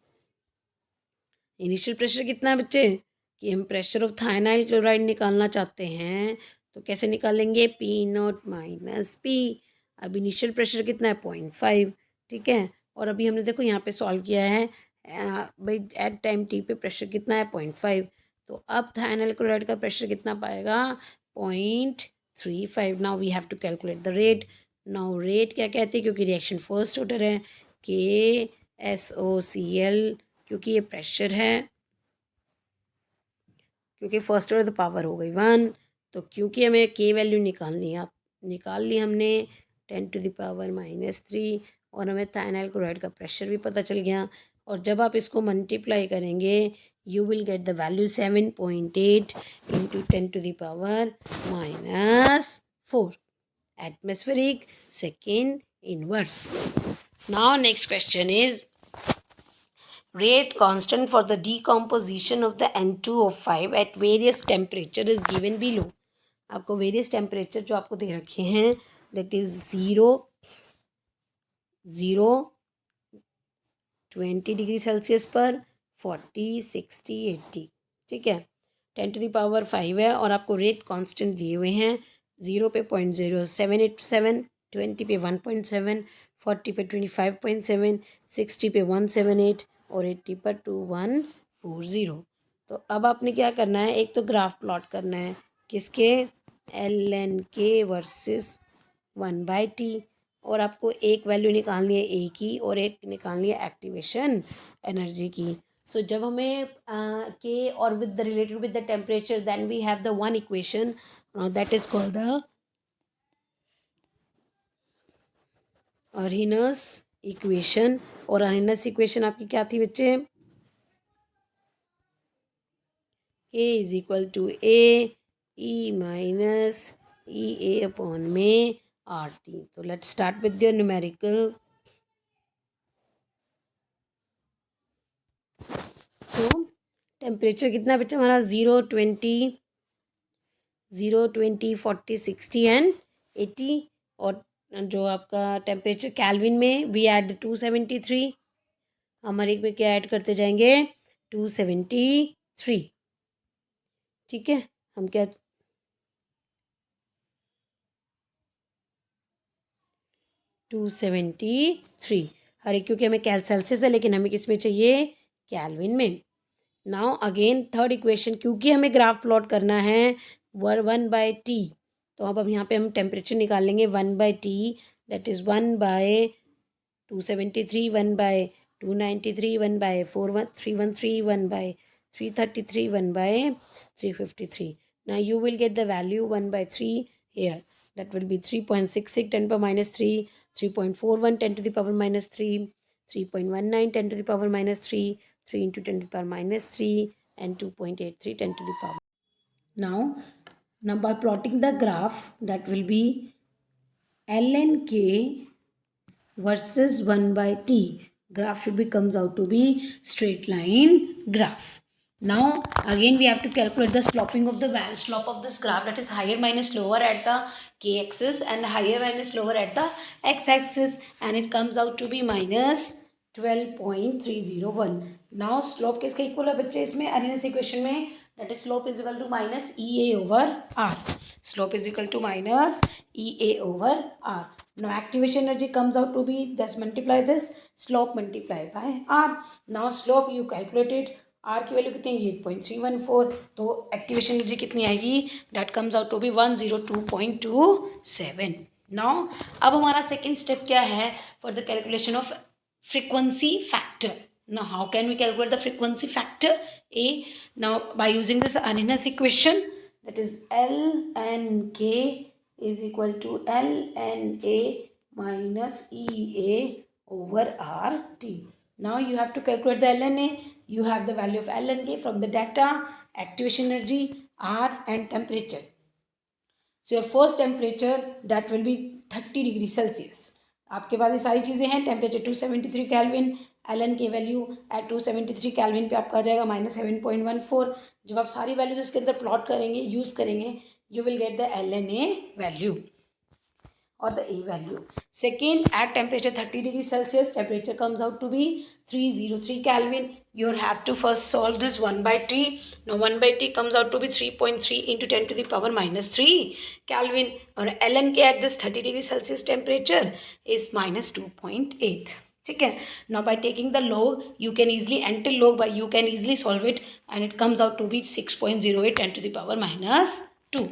इनिशियल प्रेशर कितना है बच्चे कि हम प्रेशर ऑफ थायनाइल क्लोराइड निकालना चाहते हैं, तो कैसे निकालेंगे पी नॉट माइनस पी। अब इनिशियल प्रेशर कितना है 0.5, ठीक है, और अभी हमने देखो यहाँ पे सॉल्व किया है भाई एट टाइम टी पे प्रेशर कितना है 0.5, तो अब थायनाइल क्लोराइड का प्रेशर कितना पाएगा 0.35। Now we have to calculate the rate. Now rate क्या कहते हैं, क्योंकि रिएक्शन फर्स्ट ऑर्डर है, KSOCl, क्योंकि ये प्रेशर है, क्योंकि फर्स्ट ऑर्डर तो पावर हो गई 1, तो क्योंकि हमें के वैल्यू निकालनी है, निकाल ली हमने 10 टू द पावर -3, और हमें थायनाइल क्लोराइड का प्रेशर भी पता चल गया। और जब आप इसको मल्टीप्लाई करेंगे you will get the value 7.8 into 10 to the power -4 atmospheric second inverse. Now next question is rate constant for the decomposition of the N2O5 at various temperature is given below। आपको various temperature जो आपको दे रखे हैं that is 0, 20 degree Celsius पर, 40, 60, 80, ठीक है, 10 to the power 5 है, और आपको रेट कांस्टेंट दिए हुए हैं 0 पे 0.0787, 20 पे 1.7, 40 पे 25.7, 60 पे 178 और 80 पर 2140। तो अब आपने क्या करना है, एक तो ग्राफ प्लॉट करना है किसके LNK वर्सेस 1/T, और आपको एक वैल्यू निकालनी है ए की और एक निकालनी है एक्टिवेशन एनर्जी की। सो जब हमें के और with the related with the temperature then we have the one equation that is called the Arrhenius equation. और अर्हिनस इक्वेशन आपकी क्या थी बच्चे, K is equal to A E minus E A upon में RT। तो let's start with your numerical. So temperature कितना बच्चा हमारा 0, 20, 40, 60 एंड 80, और जो आपका टेम्परेचर कैल्विन में वी ऐड 273, हम हर एक में क्या ऐड करते जाएंगे 273, ठीक है, हम क्या 273। हर एक क्योंकि हमें सेल्सियस है लेकिन हमें किस में चाहिए, केल्विन में। नाउ अगेन थर्ड इक्वेशन, क्योंकि हमें ग्राफ प्लॉट करना है 1/T, तो अब यहाँ पे हम टेम्परेचर निकाल लेंगे 1/T, that is 1/273, 1/293, 1/4313, 1/333, 1/353. Now you will get the value 1/3 here. That will be 3.66 10 to the minus 3, 3.41 10 to the power minus 3, 3.19 10 to the power minus 3, 3 into 10 to the power minus 3, and 2.83 10 to the power. Now by plotting the graph, that will be ln k versus 1/T. Graph should be comes out to be straight line graph. Now again we have to calculate the sloping of the slope of this graph, that is higher minus lower at the k-axis and higher minus lower at the x-axis, and it comes out to be minus 12.301. Now slope किसका equal है बच्चे इसमें Arrhenius equation में, that is slope is equal to minus EA over R. Slope is equal to minus EA over R. Now activation energy comes out to be, thus multiply this, slope multiply by R. Now slope you calculate it, R की value कितनी है 8.314, तो activation energy कितनी आएगी, that comes out to be 102.27. Now अब हमारा second step क्या है, for the calculation of frequency factor. Now how can we calculate the frequency factor A? Now by using this Arrhenius equation, that is ln k is equal to ln A minus EA over RT. Now you have to calculate the ln A. You have the value of ln k from the data, activation energy, R and temperature. So your first temperature that will be 30 degree Celsius. आपके पास ये सारी चीज़ें हैं. Temperature 273 kelvin, Elon की value eight 273 kelvin पे आपका आ जाएगा -7.14. जब आप सारी वैल्यूज इसके अंदर प्लॉट करेंगे, यूज़ करेंगे, you will get the LNA value or the A value. Second, at temperature 30 degrees Celsius, temperature comes out to be 303 Kelvin. You have to first solve this 1/T. Now 1/T comes out to be 3.3 into 10 to the power minus 3 Kelvin. Or ln K at this 30 degrees Celsius temperature is minus 2.8. ठीक है. Now by taking the log, you can easily enter log by, you can easily solve it, and it comes out to be 6.08 10 to the power minus 2.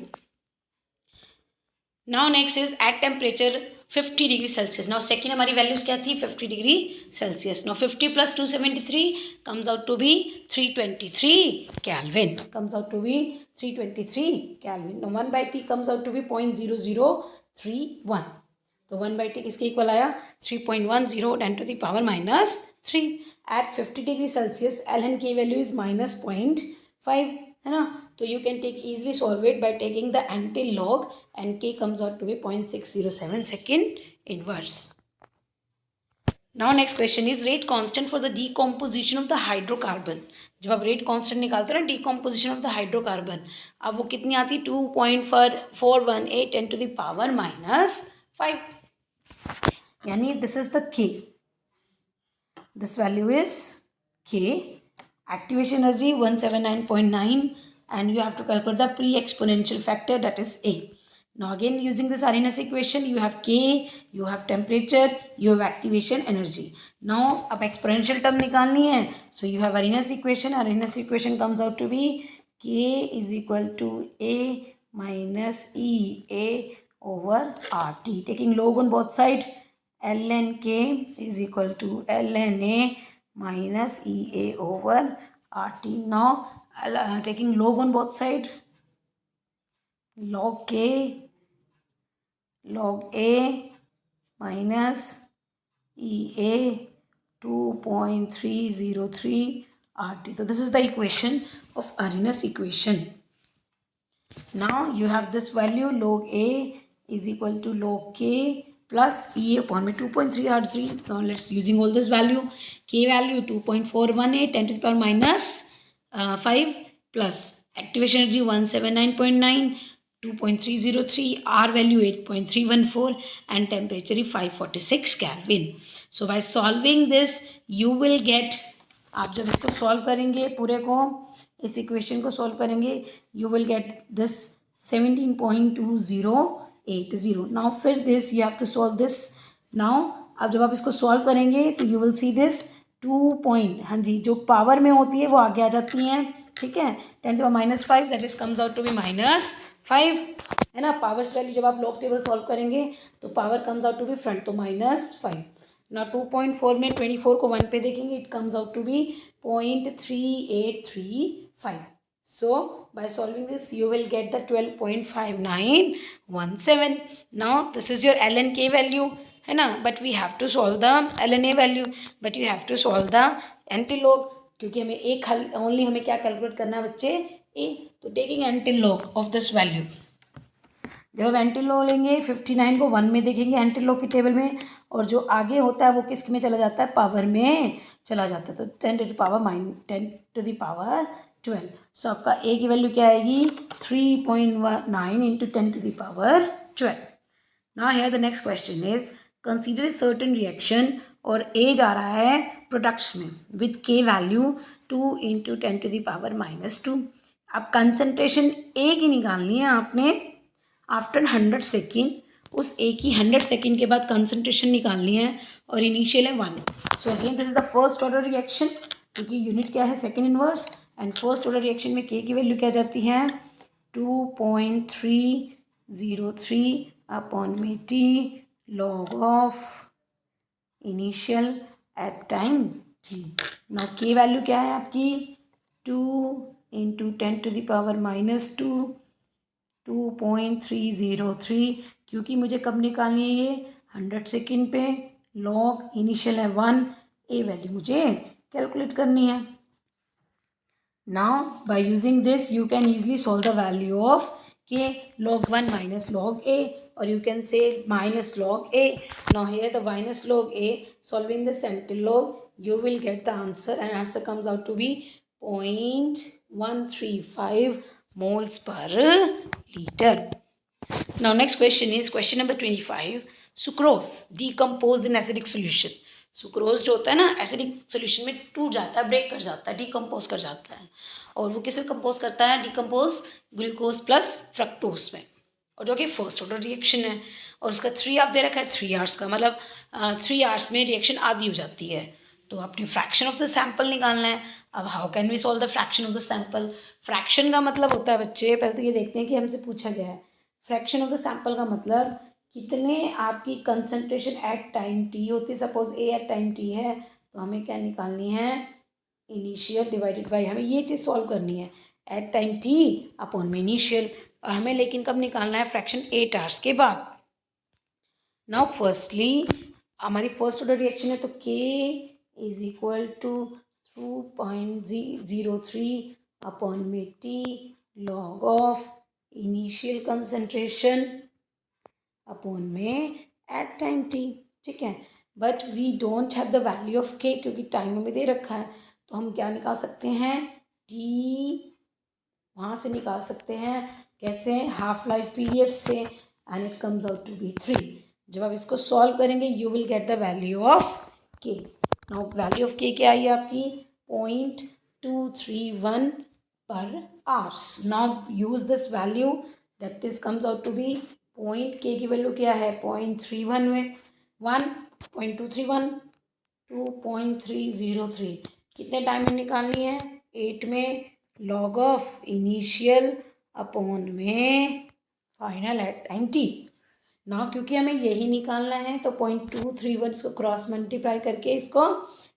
Now next is at temperature 50 degree Celsius. Now second हमारी values क्या थी, 50 degree Celsius. Now 50 plus 273 comes out to be 323 kelvin. Comes out to be 323 kelvin. Now 1/T comes out to be 0.0031. तो 1/T किसके equal आया, 3.10 10 to the power minus 3. At 50 degree Celsius ln की value is -0.5, है ना. तो you can take easily solve it by taking the anti log and K comes out to be 0.607 second inverse. Now next question is rate constant for the decomposition of the hydrocarbon. जब आप rate constant निकालते हो ना decomposition of the hydrocarbon, अब वो कितनी आती है, 2.418 10 to the power minus 5. यानी दिस इज द के, दिस वैल्यू इज के. Activation energy 179.9, and you have to calculate the pre-exponential factor, that is A. Now again using this Arrhenius equation, you have K, you have temperature, you have activation energy. Now अब exponential term निकालनी है, so you have Arrhenius equation. Arrhenius equation comes out to be K is equal to A minus EA over RT. Taking log on both sides, ln K is equal to ln A minus EA over RT. Now taking log on both side, log K log A minus EA 2.303 RT. So this is the equation of Arrhenius equation. Now you have this value, log A is equal to log K plus EA upon में 2.3R3. Now let's using all this value. K value 2.418 10 to the power minus 5 plus activation energy 179.9, 2.303, R value 8.314 and temperature 546 Kelvin. So by solving this you will get, आप जब इसको solve करेंगे पूरे को, इस equation को solve करेंगे, you will get this 17.2080. Now for this you have to solve this now अब जब आप इसको सॉल्व करेंगे तो you will see this 2 point, हाँ जी, जो पावर में होती है वो आगे आ जाती हैं, ठीक है। 10⁻⁵ that is comes out to be -5, है ना। पावर्स वैल्यू जब आप लॉग टेबल सॉल्व करेंगे तो power comes out to be front, तो -5 ना। 2.4 में 24 को 1 पे देखेंगे, it comes out to be 0.3835. So by solving this you will get the 12.5917. Now this is your ln k value, है ना, but we have to solve the ln a value, but you have to solve the antilog, क्योंकि हमें एक only हमें क्या calculate करना है बच्चे, a, तो taking antilog of this value. जब हम एंटीलॉग लेंगे 59 को 1 में देखेंगे एंटीलॉग की टेबल में, और जो आगे होता है वो किस में चला जाता है, पावर में चला जाता है, तो 10 to the power 12। सो आपका ए की वैल्यू क्या आएगी, 3.9 into 10 to the power 12। Now here the next question is consider certain reaction, और ए जा रहा है प्रोडक्ट्स में विद के value 2 into 10 to the power -2। अब कंसनट्रेशन ए की निकालनी है आपने आफ्टर 100 सेकेंड, उस ए की 100 सेकेंड के बाद कंसनट्रेशन निकालनी है, और इनिशियल है 1। So again this is the first order reaction, क्योंकि यूनिट क्या है, second inverse, and first order reaction में के की वैल्यू क्या जाती है, 2.303 अपॉन में T log of initial at time T. Now K value क्या है आपकी, 2 इंटू 10 to the power -2, 2.303, क्योंकि मुझे कब निकालनी है ये, 100 सेकेंड पे, लॉग इनिशियल है 1, ए वैल्यू मुझे कैलकुलेट करनी है। Now bye using this you can easily solve the value of के, log 1 minus log a, or you can say minus log a. Now here the minus log a, solving the centilog, you will get the answer, and answer comes out to be 0.135 moles per liter. Now next question is question number 25. Sucrose decomposed in acidic solution. Sucrose जो होता है ना, acidic solution में टूट जाता है, break कर जाता है, डिकम्पोज कर जाता है, और वो किस में कंपोज करता है, डिकम्पोज ग्लूकोज प्लस फ्रक्टोज में, और जो कि फर्स्ट ऑर्डर रिएक्शन है, और उसका 3 आप दे रखा है, 3 आवर्स का, मतलब 3 आवर्स में रिएक्शन आधी हो जाती है। तो अपनी फ्रैक्शन ऑफ द सैंपल निकालना है। अब how can we solve the fraction of the sample. Fraction का मतलब होता है बच्चे, पहले तो ये देखते हैं कि हमसे पूछा गया है, फ्रैक्शन ऑफ द सैंपल का मतलब कितने आपकी कंसंट्रेशन एट टाइम टी होती है। सपोज ए एट टाइम टी है, तो हमें क्या निकालनी है, इनिशियल डिवाइडेड बाय, हमें ये चीज़ सॉल्व करनी है, एट टाइम टी अपॉन में इनिशियल, और हमें लेकिन कब निकालना है, फ्रैक्शन 8 आवर्स के बाद। नाउ फर्स्टली हमारी फर्स्ट ऑर्डर रिएक्शन है, तो K is equal to 2.03 upon में T log of initial concentration upon में एट टाइम टी, ठीक है। But we don't have the value of K, क्योंकि टाइम हमें दे रखा है, तो हम क्या निकाल सकते हैं, टी वहाँ से निकाल सकते हैं, कैसे, हाफ लाइफ पीरियड से, and it comes out to be 3। जब आप इसको सॉल्व करेंगे you will get the value of K. Now value of K क्या आई आपकी, 0.231 per hours. Now use this value, that is comes out to be point, K की value क्या है, 0.31 में 1.231, 2.303, कितने टाइम में निकालनी है, 8 में, लॉग ऑफ इनिशियल अपॉन में फाइनल एट टाइम टी। ना क्योंकि हमें यही निकालना है, तो 0.231 को क्रॉस मल्टीप्लाई करके इसको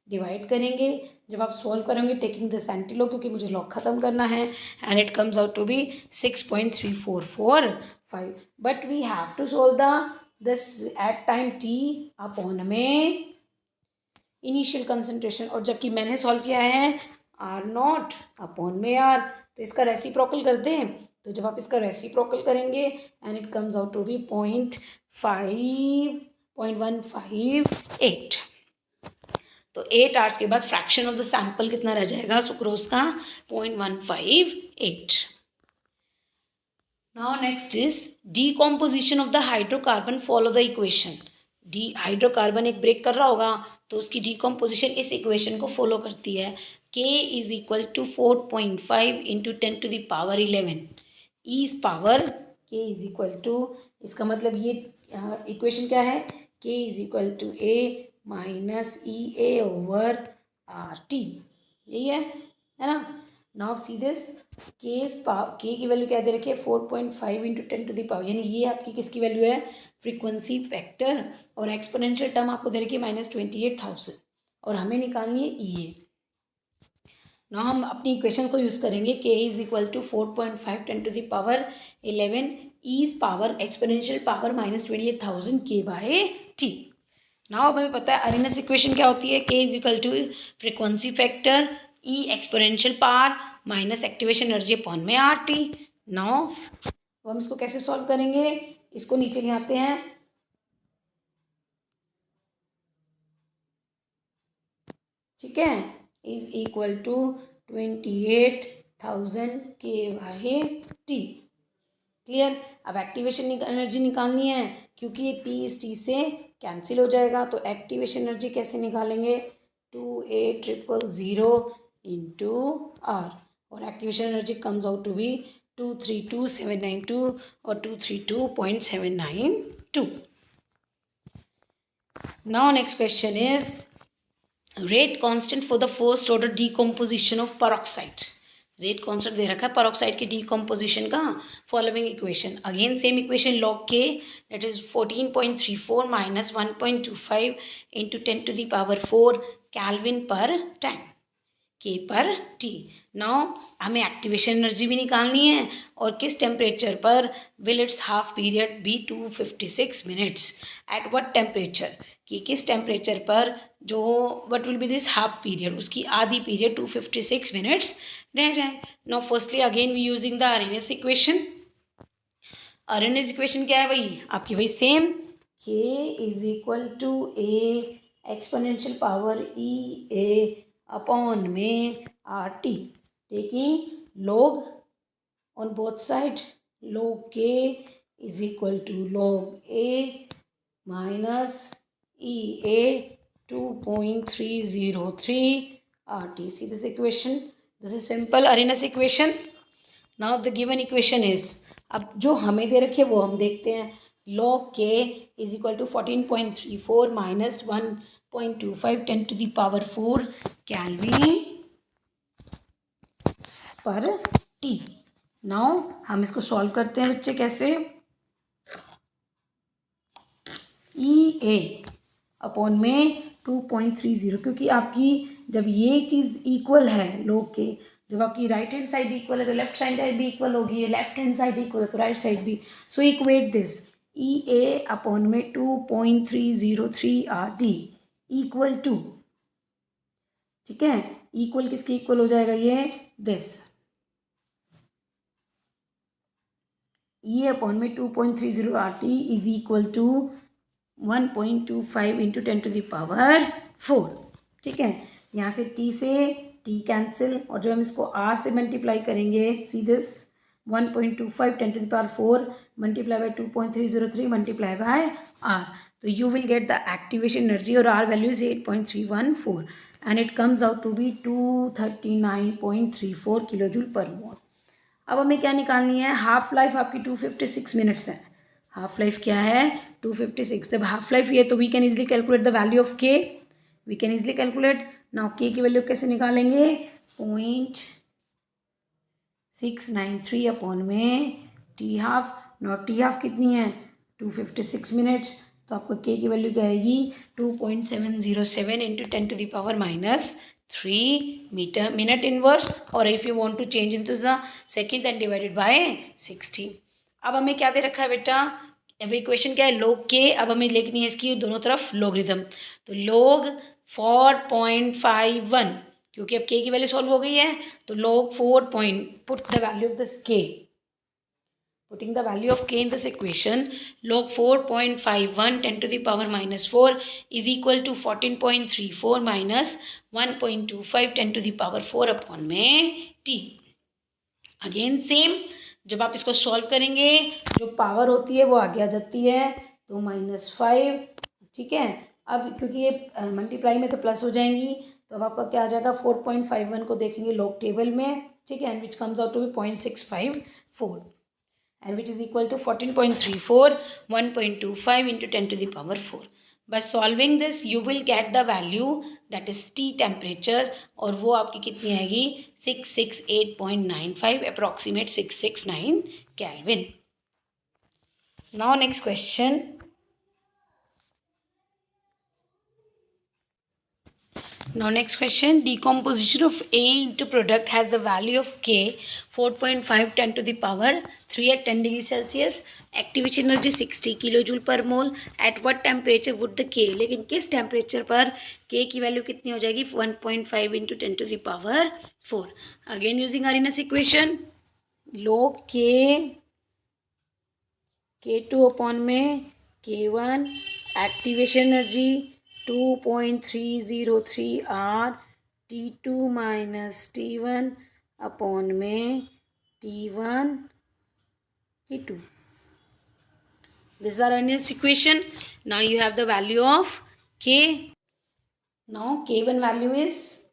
डिवाइड करेंगे। जब आप सॉल्व करेंगे टेकिंग द सेंटिलॉग, क्योंकि मुझे लॉग ख़त्म करना है, and it comes out to be 6.3445, but we have to solve this at time T upon में इनिशियल कंसंट्रेशन, और जबकि मैंने सॉल्व किया है R0 अपॉन में R, तो इसका रेसिप्रोकल कर दें, तो जब आप इसका रेसिप्रोकल करेंगे and it comes out to be 0.158, तो 8 आवर्स के बाद फ्रैक्शन ऑफ द सैंपल कितना रह जाएगा सुक्रोज का, 0.158। Now next is decomposition of the hydrocarbon, follow the equation. D hydrocarbon एक ब्रेक कर रहा होगा, तो उसकी डीकॉम्पोजिशन इस इक्वेशन को फॉलो करती है, K is equal to 4.5 into 10 to the power 11 is power K is equal to, इसका मतलब ये इक्वेशन क्या है, K K is equal to A minus EA/RT, यही है ना। नाउ सी दिस, K की वैल्यू क्या दे रखी है 4.5 इंटू 10⁻, यानी ये आपकी किसकी वैल्यू है, फ्रीक्वेंसी फैक्टर, और एक्सपोनेंशियल टर्म आपको दे रखी है -28,000, और हमें निकालनी है EA। ना हम अपनी इक्वेशन को यूज़ करेंगे, K is equal to 4.5 10⁻11 is power exponential power -28,000 K/T। Now हमें पता है अरेनस इक्वेशन क्या होती है, K is equal to frequency factor E exponential power minus activation energy upon में RT। नाउ हम इसको कैसे सॉल्व करेंगे, इसको नीचे ले आते हैं, ठीक है, is equal to 28,000 K/T। Clear. अब एक्टिवेशन एनर्जी निकालनी है, क्योंकि ये T इस T से कैंसिल हो जाएगा, तो एक्टिवेशन एनर्जी कैसे निकालेंगे, 2A000 इंटू R, और activation energy comes out to be 232,792 और 232.792। Now next question is rate constant for the first order decomposition of peroxide. Rate constant दे रखा है पेरोक्साइड की डीकम्पोजिशन का, following equation, again same equation, log K that is 14.34 minus 1.25 into 10⁻4 kelvin per time, K/T। Now हमें activation energy भी निकालनी है, और किस टेम्परेचर पर will its half period be 256 minutes, at what temperature, कि किस टेम्परेचर पर जो what will be this half period, उसकी आधी पीरियड 256 मिनट्स रह जाए। Now firstly again we using the Arrhenius equation. Arrhenius equation क्या है भाई आपकी, वही same, K is equal to A exponential power EA upon में RT, taking log on both side, log K is equal to log A minus EA 2.303 RT. See this equation, this is simple Arrhenius equation. Now the given equation is, अब जो हमें दे रखी है वो हम देखते हैं, log K is equal to 14.34 minus 1.25 10⁻4 Kelvin पर T। नाउ हम इसको सॉल्व करते हैं बच्चे, कैसे, EA अपॉन में 2.30, क्योंकि आपकी जब ये चीज़ इक्वल है log के, जब आपकी राइट हैंड साइड इक्वल है तो लेफ्ट साइड भी इक्वल होगी, लेफ्ट हैंड साइड इक्वल है तो राइट साइड भी, सो इक्वेट दिस, EA अपॉन में 2.303 RT इक्वल टू, ठीक है, इक्वल किसके इक्वल हो जाएगा ये, दिस E अपॉन में 2.30 RT is equal to 1.25 into 10⁻4, ठीक है, यहाँ से T से T कैंसिल, और जब हम इसको R से मल्टीप्लाई करेंगे, see this 1.25 10⁻4 multiply by 2.303 multiply by R, तो you will get the activation energy, और R value is 8.314 and it comes out to be 239.34 kilo joule per mole. अब हमें क्या निकालनी है, हाफ लाइफ आपकी 256 मिनट्स है, हाफ लाइफ क्या है 256, जब हाफ लाइफ ये तो we can easily calculate the value of K, we can easily calculate. Now K की वैल्यू कैसे निकालेंगे, 0.693 अपॉन में T half, now T half कितनी है 256 मिनट्स, तो आपको K की वैल्यू क्या आएगी 2.707 इंटू 10⁻³ मीटर मिनट इनवर्स, और if you want to change into the second then divided by 60। अब हमें क्या दे रखा है बेटा, अब इक्वेशन क्या है log K, अब हमें लिखनी है इसकी दोनों तरफ लॉगरिथम, तो log 4.51, क्योंकि अब K की वैल्यू सॉल्व हो गई है, तो log 4 put the value of this K, putting the value of K in this equation, log 4.51 10⁻⁻4 is equal to 14.34 minus 1.25 10⁻4 upon में T। अगेन सेम, जब आप इसको सॉल्व करेंगे जो पावर होती है वो आगे आ जाती है, तो -5, ठीक है, अब क्योंकि ये मल्टीप्लाई में तो प्लस हो जाएंगी, तो अब आपका क्या आ जाएगा 4.51 को देखेंगे लॉग टेबल में, ठीक है, and which comes out to be 0.654 and which is equal to 14.34 1.25 into 10⁻4। By solving this you will get the value that is T temperature, और वो आपकी कितनी आएगी 668.95 approximate 669 Kelvin. Now next question. Now next question, decomposition of A into product has the value of K 4.5 10 to the power 3 at 10 degree Celsius. Activation energy 60 kilojoule per mole. At what temperature would the K, लेकिन किस temperature पर K की value कितनी हो जाएगी 1.5 into 10 to the power 4. Again using Arrhenius equation, log K2 upon में K1, activation energy 2.303 R T2 minus T1 upon में T1 T2. This is our Arrhenius equation. Now you have the value of K. Now K1 value is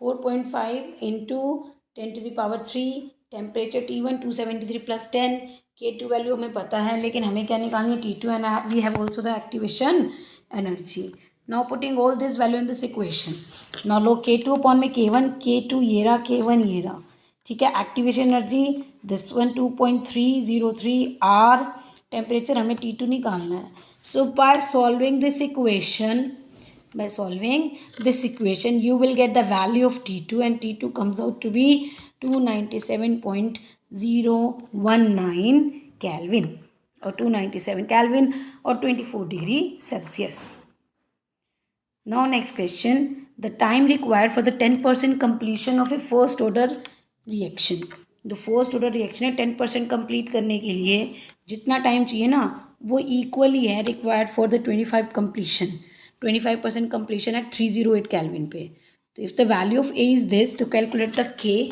4.5 into 10 to the power 3. Temperature T1 273 plus 10. K2 value हमें पता है, लेकिन हमें क्या निकालनी है T2 and we have also the activation energy. Now putting all this value in this equation. Now log K2 upon में K1, K2 ये रहा, K1 ये रहा. ठीक है. Activation energy this one 2.303 R. Temperature हमें T2 निकालना है. So by solving this equation, you will get the value of T2, and T2 comes out to be 297.019 Kelvin or 297 Kelvin or 24 degree Celsius. Now next question, the time required for the 10% completion of a first order reaction. जो first order reaction है 10% complete करने के लिए जितना time चाहिए ना वो equally है required for the 25% completion at 308 Kelvin पे. तो if the value of A is this, to calculate the K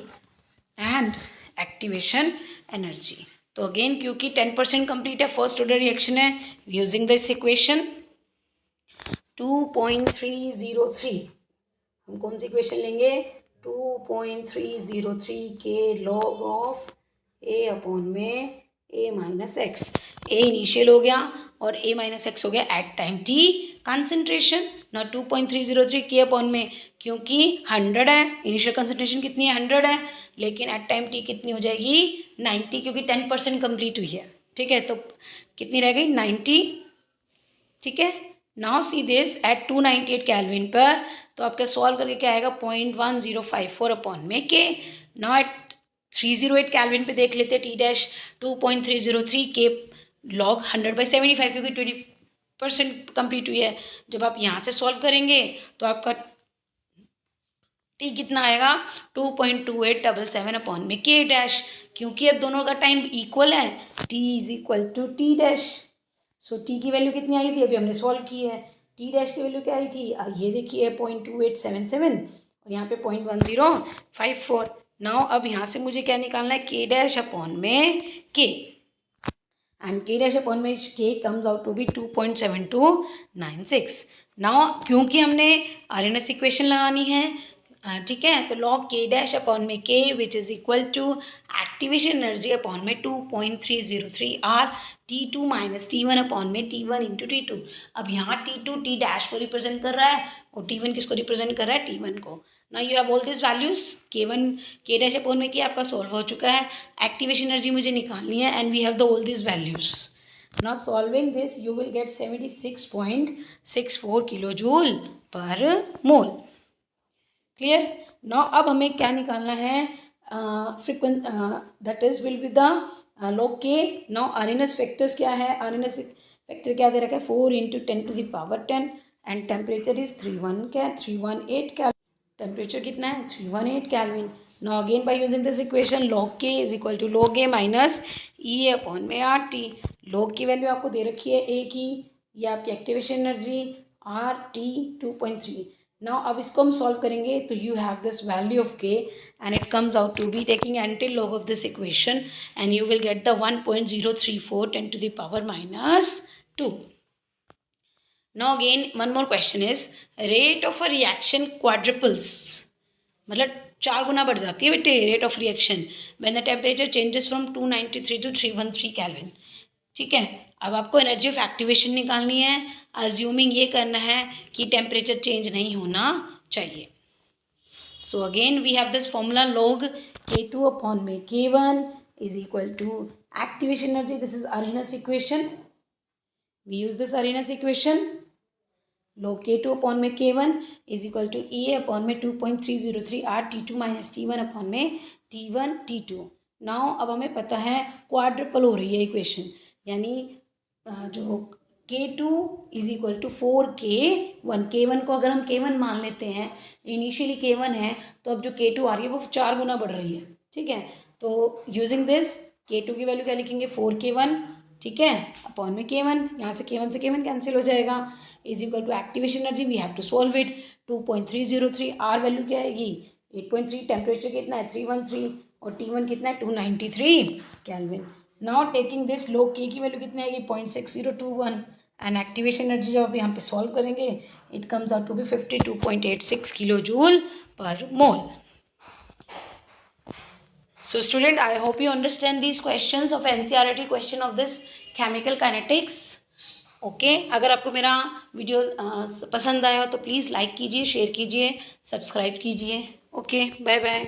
and activation energy. तो अगेन क्योंकि 10% कंप्लीट है फर्स्ट ऑर्डर रिएक्शन है, यूजिंग दिस इक्वेशन 2.303, हम कौन सी इक्वेशन लेंगे 2.303 के लॉग ऑफ A अपॉन में A minus x. A initial हो गया और A माइनस एक्स हो गया एट टाइम T कंसंट्रेशन. ना 2.303 के अपॉन में क्योंकि 100 है, इनिशियल कंसंट्रेशन कितनी है 100 है, लेकिन एट टाइम T कितनी हो जाएगी 90 क्योंकि 10% कंप्लीट हुई है. ठीक है, तो कितनी रह गई 90. ठीक है. Now see this at 298 kelvin पर, तो आपका सॉल्व करके क्या आएगा 0.1054 अपॉन में के. नाउ एट 308 कैल्विन पे देख लेते टी डैश 2.303 के लॉग 100/75 क्योंकि 20% कंप्लीट हुई है. जब आप यहाँ से सॉल्व करेंगे तो आपका टी कितना आएगा 2.2877 अपॉन में के डैश, क्योंकि अब दोनों का टाइम इक्वल है. T is equal to T dash. So T की वैल्यू कितनी आई थी अभी हमने सॉल्व की है. टी डैश की वैल्यू क्या आई थी ये देखिए 0.2877 और यहाँ पे 0.1054. नाउ अब यहाँ से मुझे क्या निकालना है के डैश अपॉन में के, एंड के डैश अपॉन में K comes out to be 2.7296. Now क्योंकि हमने आरएनएस इक्वेशन लगानी है, ठीक है, तो लॉग के डैश अपॉन में K which is equal to activation energy upon में 2.303 R T2 minus T1 upon में T1 इंटू T2. अब यहाँ T2 T डैश को रिप्रेजेंट कर रहा है और T1 किसको रिप्रेजेंट कर रहा है T1 को. Now you have all this values. K1 के डैश अपॉन में क्या आपका सॉल्व हो चुका है. एक्टिवेशन एनर्जी मुझे निकालनी है and we have the all this values. Now solving this you will get 76.64 kilojoule per mole. Clear. Now अब हमें क्या निकालना है frequent that is will be the log K. Now Arrhenius factors क्या है, आरएनएस फैक्टर क्या दे रखा है 4 into 10 to the power 10 and temperature is 318 kelvin. Temperature कितना है 318 kelvin. Now again by using this equation log K is equal to log A minus E upon में R T. Log की value आपको दे रखी है ए की, ये आपकी activation energy R T 2.3. Now अब इसको हम सॉल्व करेंगे तो you have this value of K and it comes out to be taking anti log of this equation and you will get the 1.034 10 to the power minus 2. Now again one more question is rate of a reaction quadruples, मतलब 4 गुना बढ़ जाती है बेटे rate of reaction when the temperature changes from 293 to 313 kelvin. ठीक है, अब आपको energy of activation निकालनी है, अज्यूमिंग ये करना है कि टेम्परेचर चेंज नहीं होना चाहिए। So again we have this formula log K2 upon में K1 is equal to activation energy. This is Arrhenius equation. We use this Arrhenius equation. Log K2 upon में K1 is equal to EA upon में 2.303 R T2 minus T1 upon में T1 T2. Now अब हमें पता है quadruple हो रही है इक्वेशन, यानी जो K2 is equal to 4K1, K1 को अगर हम K1 मान लेते हैं, इनिशियली K1 है, तो अब जो K2 आ रही है वो 4 गुना बढ़ रही है। ठीक है, तो यूजिंग दिस K2 की वैल्यू क्या लिखेंगे 4K1, ठीक है, अपॉन में K1, यहाँ से K1 कैंसिल हो जाएगा, is equal to activation energy we have to solve it, 2.303, R value क्या आएगी 8.3, टेम्परेचर कितना है 313 और T1 कितना है 293 kelvin. Now taking this log K की वैल्यू कितनी आएगी 0.6021 एंड एक्टिवेशन एनर्जी जब आप यहाँ पे सॉल्व करेंगे it comes out to be 52.86 kilo joule per mole. So student, I hope you understand these questions of NCERT question of this chemical kinetics. Okay, अगर आपको मेरा वीडियो पसंद आया हो तो प्लीज़ लाइक कीजिए, शेयर कीजिए, सब्सक्राइब कीजिए। Okay, bye bye.